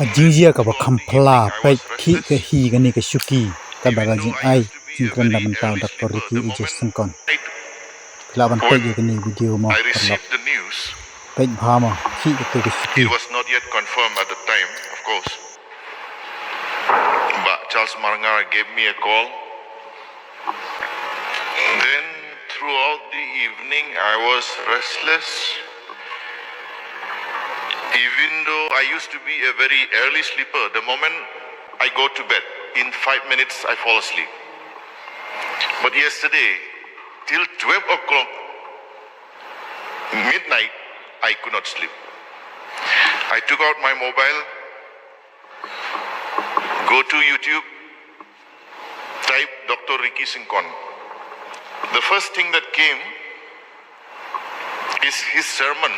Jingjia Kaba Kham Phylla Khih Kynsan Shuki Marjan ai Sinkon daman tau Dr. Sinkon Phylla ban page gani video mo perlap page bhama Khih ke Shuki. It was not yet confirmed at the time, of course. But Charles Maranga gave me a call. Then throughout the evening I was restless. Even though I used to be a very early sleeper, the moment I go to bed, in 5 minutes I fall asleep. But yesterday, till 12 o'clock, midnight, I could not sleep. I took out my mobile, go to YouTube, type Dr. Sinkon. The first thing that came is his sermon.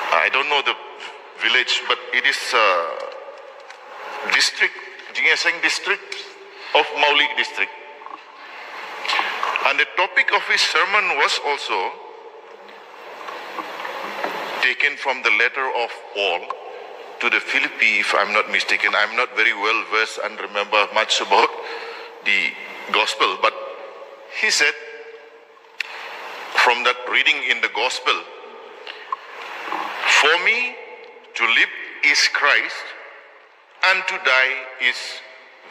I don't know the village, but it is district, Jingjia district of Maulik district. And the topic of his sermon was also taken from the letter of Paul to the Philippi, if I'm not mistaken. I'm not very well versed and remember much about the gospel, but he said from that reading in the gospel, for me to live is Christ and to die is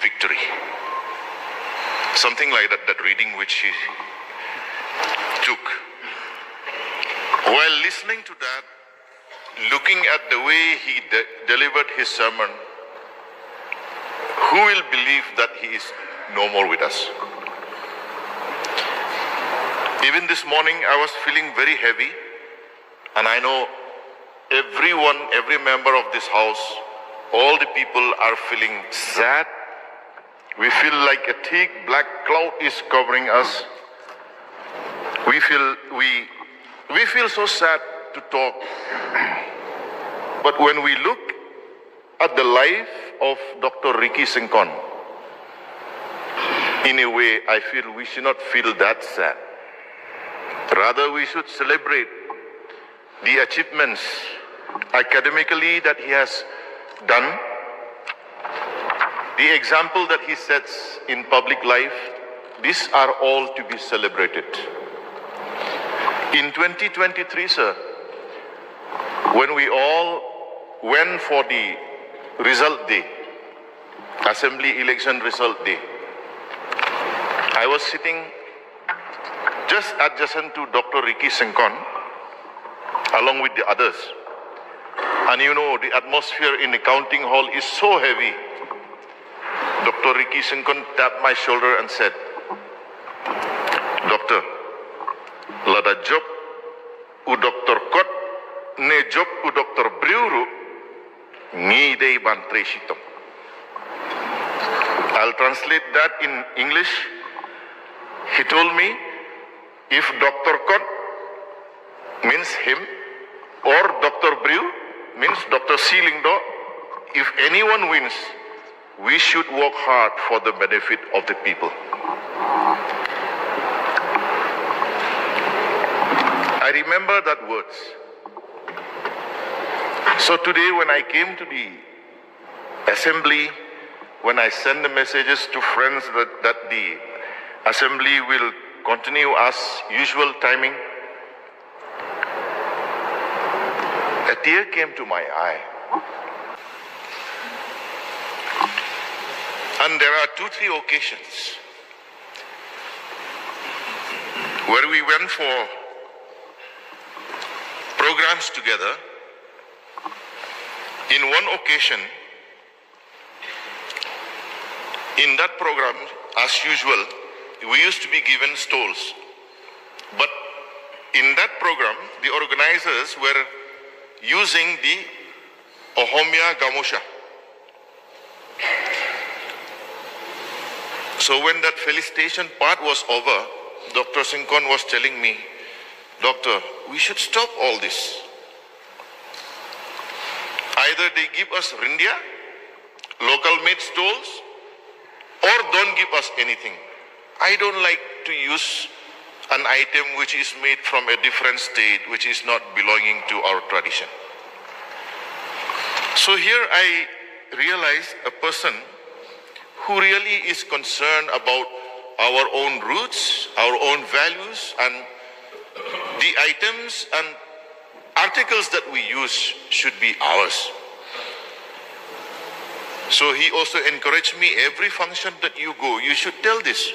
victory. Something like that reading which he took. While listening to that, looking at the way he delivered his sermon, who will believe that he is no more with us? Even this morning I was feeling very heavy, and I know everyone, every member of this house, all the people are feeling sad. We feel like a thick black cloud is covering us. We feel so sad to talk. But when we look at the life of Dr. Sinkon, in a way, I feel we should not feel that sad. Rather, we should celebrate the achievements academically that he has done, the example that he sets in public life. These are all to be celebrated. In 2023, sir, when we all went for the result day, assembly election result day, I was sitting just adjacent to Dr. Sinkon along with the others. And you know, the atmosphere in the counting hall is so heavy. Dr. Sinkon tapped my shoulder and said, "Doctor, lada job u Dr. Kot ne job u Dr. Briuru ngi dei bantre shitom." I'll translate that in English. He told me, if Dr. Kot means him, or Dr. Briu means Dr. Lynhdoh, if anyone wins, we should work hard for the benefit of the people. I remember that words. So today when I came to the assembly, when I send the messages to friends that the assembly will continue as usual timing, a tear came to my eye. And there are 2-3 occasions where we went for programs together. In one occasion, in that program, as usual, we used to be given stalls. But in that program, the organizers were using the Ohomia Gamosha. So when that felicitation part was over, Dr. Sinkon was telling me, "Doctor, we should stop all this. Either they give us rindia, local made stalls, or don't give us anything. I don't like to use an item which is made from a different state, which is not belonging to our tradition." So here I realize a person who really is concerned about our own roots, our own values, and the items and articles that we use should be ours. So he also encouraged me, every function that you go, you should tell this.